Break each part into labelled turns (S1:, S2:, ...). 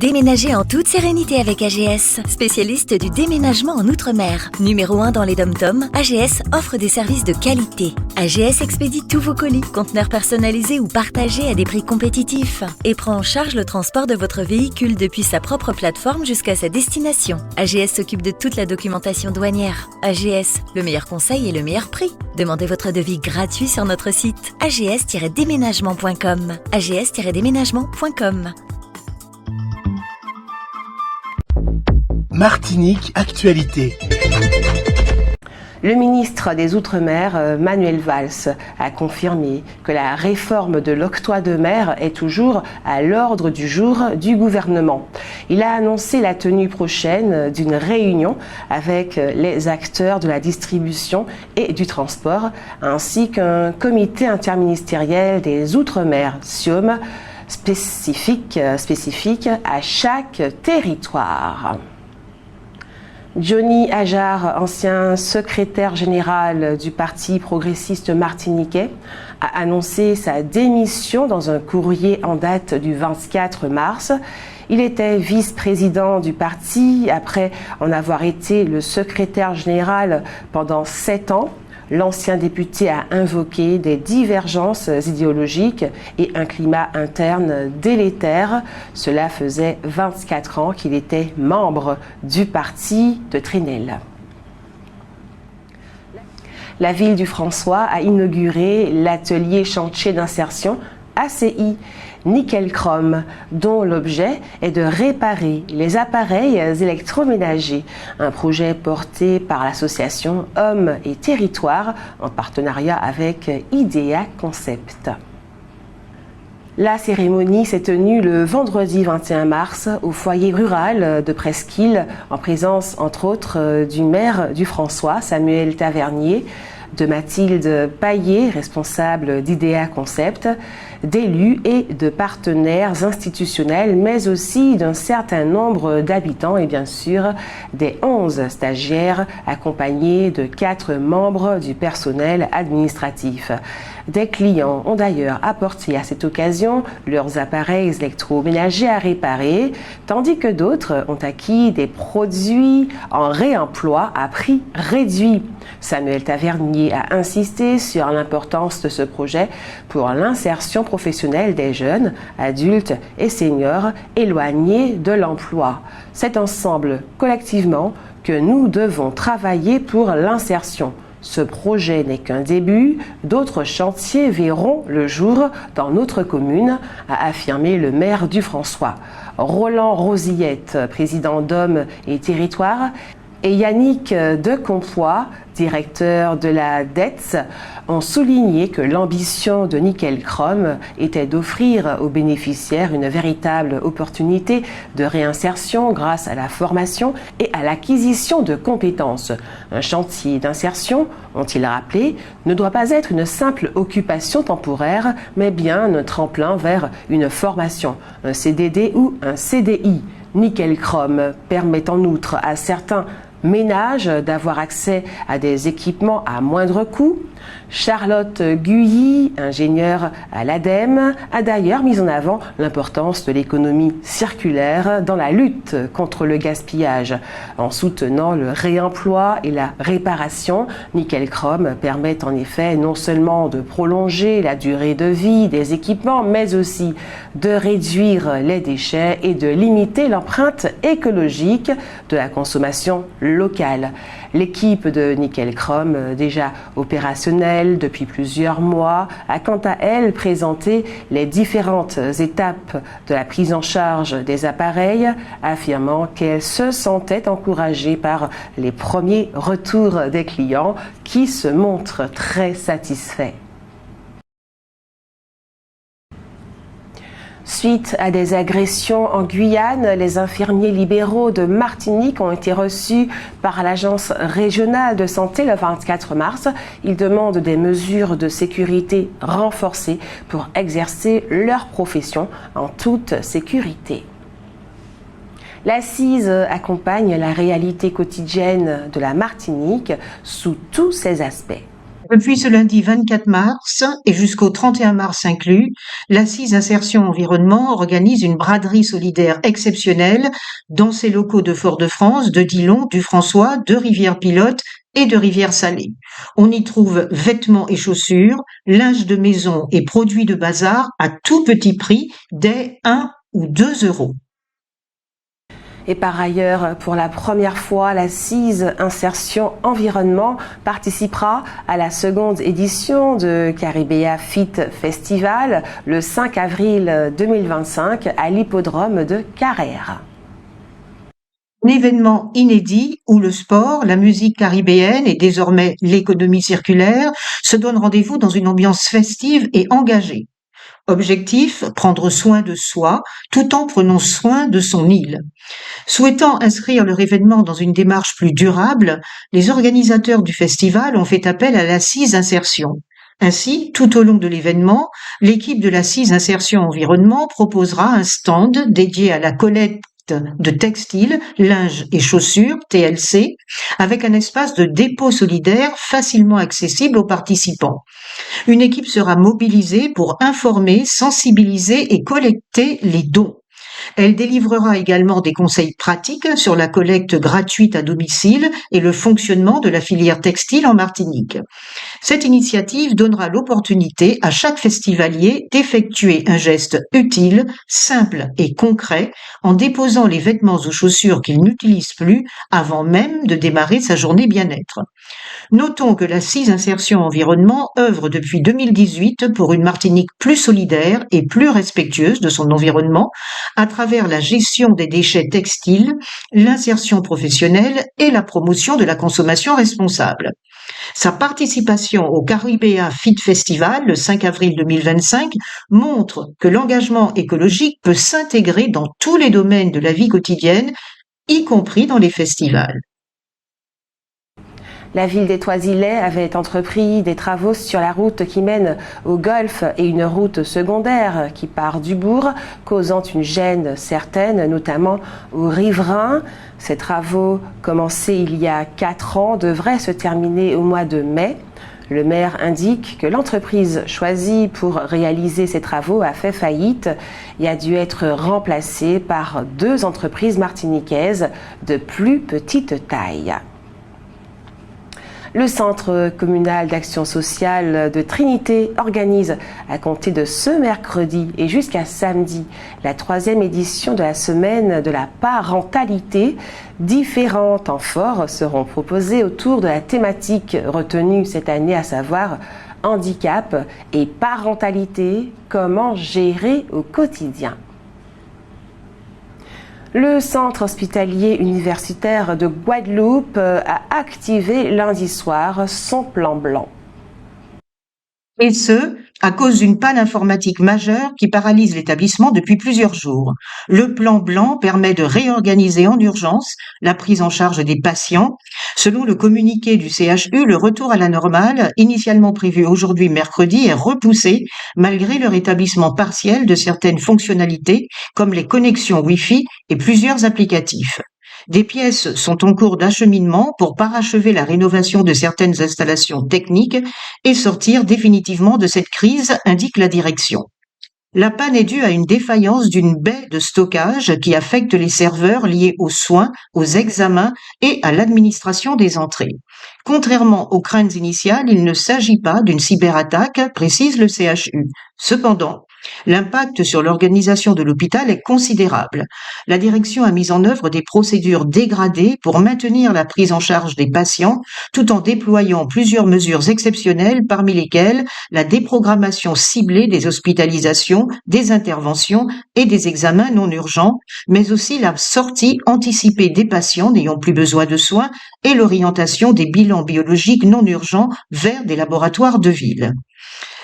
S1: Déménagez en toute sérénité avec AGS, spécialiste du déménagement en Outre-mer. Numéro 1 dans les DOM-TOM, AGS offre des services de qualité. AGS expédie tous vos colis, conteneurs personnalisés ou partagés à des prix compétitifs et prend en charge le transport de votre véhicule depuis sa propre plateforme jusqu'à sa destination. AGS s'occupe de toute la documentation douanière. AGS, le meilleur conseil et le meilleur prix. Demandez votre devis gratuit sur notre site ags-déménagement.com. ags-déménagement.com.
S2: Martinique Actualité.
S3: Le ministre des Outre-mer, Manuel Valls, a confirmé que la réforme de l'octroi de mer est toujours à l'ordre du jour du gouvernement. Il a annoncé la tenue prochaine d'une réunion avec les acteurs de la distribution et du transport, ainsi qu'un comité interministériel des Outre-mer, SIOM, spécifique à chaque territoire. Johnny Ajar, ancien secrétaire général du Parti progressiste martiniquais, a annoncé sa démission dans un courrier en date du 24 mars. Il était vice-président du parti après en avoir été le secrétaire général pendant 7 ans. L'ancien député a invoqué des divergences idéologiques et un climat interne délétère. Cela faisait 24 ans qu'il était membre du parti de Trénel. La ville du François a inauguré l'atelier chantier d'insertion ACI Nickel-Chrome, dont l'objet est de réparer les appareils électroménagers. Un projet porté par l'association Hommes et Territoires en partenariat avec IDEA Concept. La cérémonie s'est tenue le vendredi 21 mars au foyer rural de Presqu'île, en présence entre autres du maire du François, Samuel Tavernier, de Mathilde Paillet, responsable d'IDEA Concept, d'élus et de partenaires institutionnels, mais aussi d'un certain nombre d'habitants et bien sûr des 11 stagiaires accompagnés de 4 membres du personnel administratif. Des clients ont d'ailleurs apporté à cette occasion leurs appareils électroménagers à réparer, tandis que d'autres ont acquis des produits en réemploi à prix réduit. Samuel Tavernier a insisté sur l'importance de ce projet pour l'insertion professionnelle des jeunes, adultes et seniors éloignés de l'emploi. C'est ensemble, collectivement, que nous devons travailler pour l'insertion. Ce projet n'est qu'un début, d'autres chantiers verront le jour dans notre commune, a affirmé le maire du François. Roland Rosillette, président d'Hommes et Territoires, et Yannick de Compoix, directeur de la DETS, ont souligné que l'ambition de Nickel-Chrome était d'offrir aux bénéficiaires une véritable opportunité de réinsertion grâce à la formation et à l'acquisition de compétences. Un chantier d'insertion, ont-ils rappelé, ne doit pas être une simple occupation temporaire, mais bien un tremplin vers une formation, un CDD ou un CDI. Nickel-Chrome permet en outre à certains ménages d'avoir accès à des équipements à moindre coût. Charlotte Guilly, ingénieure à l'ADEME, a d'ailleurs mis en avant l'importance de l'économie circulaire dans la lutte contre le gaspillage. En soutenant le réemploi et la réparation, Nickel-Chrome permet en effet non seulement de prolonger la durée de vie des équipements, mais aussi de réduire les déchets et de limiter l'empreinte écologique de la consommation locale. L'équipe de Nickel-Chrome, déjà opérationnelle depuis plusieurs mois, a quant à elle présenté les différentes étapes de la prise en charge des appareils, affirmant qu'elle se sentait encouragée par les premiers retours des clients qui se montrent très satisfaits. Suite à des agressions en Guyane, les infirmiers libéraux de Martinique ont été reçus par l'Agence régionale de santé le 24 mars. Ils demandent des mesures de sécurité renforcées pour exercer leur profession en toute sécurité. L'Assise accompagne la réalité quotidienne de la Martinique sous tous ses aspects.
S4: Depuis ce lundi 24 mars et jusqu'au 31 mars inclus, l'Assise Insertion Environnement organise une braderie solidaire exceptionnelle dans ses locaux de Fort-de-France, de Dillon, du François, de Rivière-Pilote et de Rivière-Salée. On y trouve vêtements et chaussures, linge de maison et produits de bazar à tout petit prix, dès 1 ou 2 euros.
S3: Et par ailleurs, pour la première fois, l'Assise Insertion Environnement participera à la seconde édition de Caribéa Fit Festival le 5 avril 2025 à l'hippodrome de Carrère.
S4: Un événement inédit où le sport, la musique caribéenne et désormais l'économie circulaire se donnent rendez-vous dans une ambiance festive et engagée. Objectif, prendre soin de soi tout en prenant soin de son île. Souhaitant inscrire leur événement dans une démarche plus durable, les organisateurs du festival ont fait appel à l'Assise Insertion. Ainsi, tout au long de l'événement, l'équipe de l'Assise Insertion Environnement proposera un stand dédié à la collecte de textiles, linge et chaussures, TLC, avec un espace de dépôt solidaire facilement accessible aux participants. Une équipe sera mobilisée pour informer, sensibiliser et collecter les dons. Elle délivrera également des conseils pratiques sur la collecte gratuite à domicile et le fonctionnement de la filière textile en Martinique. Cette initiative donnera l'opportunité à chaque festivalier d'effectuer un geste utile, simple et concret en déposant les vêtements ou chaussures qu'il n'utilise plus avant même de démarrer sa journée bien-être. Notons que l'Assise Insertion Environnement œuvre depuis 2018 pour une Martinique plus solidaire et plus respectueuse de son environnement à travers la gestion des déchets textiles, l'insertion professionnelle et la promotion de la consommation responsable. Sa participation au Caribéa Fit Festival le 5 avril 2025 montre que l'engagement écologique peut s'intégrer dans tous les domaines de la vie quotidienne, y compris dans les festivals.
S3: La ville des Toisilets avait entrepris des travaux sur la route qui mène au golfe et une route secondaire qui part du bourg, causant une gêne certaine, notamment aux riverains. Ces travaux, commencés il y a 4 ans, devraient se terminer au mois de mai. Le maire indique que l'entreprise choisie pour réaliser ces travaux a fait faillite et a dû être remplacée par 2 entreprises martiniquaises de plus petite taille. Le Centre communal d'action sociale de Trinité organise à compter de ce mercredi et jusqu'à samedi la 3e édition de la semaine de la parentalité. Différents temps forts seront proposés autour de la thématique retenue cette année, à savoir handicap et parentalité, comment gérer au quotidien. Le centre hospitalier universitaire de Guadeloupe a activé lundi soir son plan blanc.
S4: Et ce, à cause d'une panne informatique majeure qui paralyse l'établissement depuis plusieurs jours. Le plan blanc permet de réorganiser en urgence la prise en charge des patients. Selon le communiqué du CHU, le retour à la normale, initialement prévu aujourd'hui mercredi, est repoussé malgré le rétablissement partiel de certaines fonctionnalités comme les connexions Wi-Fi et plusieurs applicatifs. Des pièces sont en cours d'acheminement pour parachever la rénovation de certaines installations techniques et sortir définitivement de cette crise, indique la direction. La panne est due à une défaillance d'une baie de stockage qui affecte les serveurs liés aux soins, aux examens et à l'administration des entrées. Contrairement aux craintes initiales, il ne s'agit pas d'une cyberattaque, précise le CHU. Cependant, l'impact sur l'organisation de l'hôpital est considérable. La direction a mis en œuvre des procédures dégradées pour maintenir la prise en charge des patients, tout en déployant plusieurs mesures exceptionnelles, parmi lesquelles la déprogrammation ciblée des hospitalisations, des interventions et des examens non urgents, mais aussi la sortie anticipée des patients n'ayant plus besoin de soins et l'orientation des bilans biologiques non urgents vers des laboratoires de ville.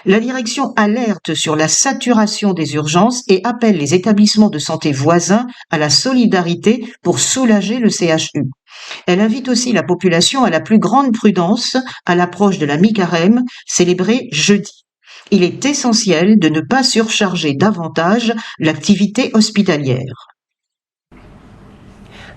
S4: La direction alerte sur la saturation des urgences et appelle les établissements de santé voisins à la solidarité pour soulager le CHU. Elle invite aussi la population à la plus grande prudence à l'approche de la mi-carême, célébrée jeudi. Il est essentiel de ne pas surcharger davantage l'activité hospitalière.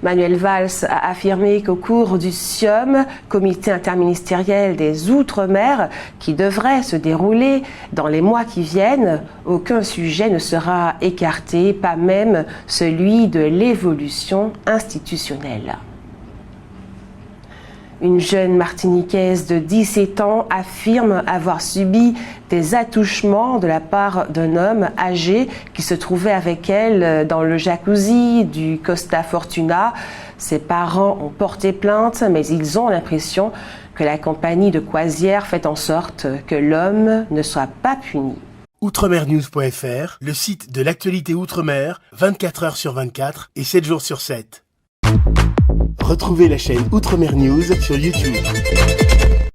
S3: Manuel Valls a affirmé qu'au cours du CIOM, Comité interministériel des Outre-mer, qui devrait se dérouler dans les mois qui viennent, aucun sujet ne sera écarté, pas même celui de l'évolution institutionnelle. Une jeune Martiniquaise de 17 ans affirme avoir subi des attouchements de la part d'un homme âgé qui se trouvait avec elle dans le jacuzzi du Costa Fortuna. Ses parents ont porté plainte, mais ils ont l'impression que la compagnie de croisière fait en sorte que l'homme ne soit pas puni.
S2: Outremernews.fr, le site de l'actualité Outre-mer, 24 heures sur 24 et 7 jours sur 7. Retrouvez la chaîne Outremer News sur YouTube.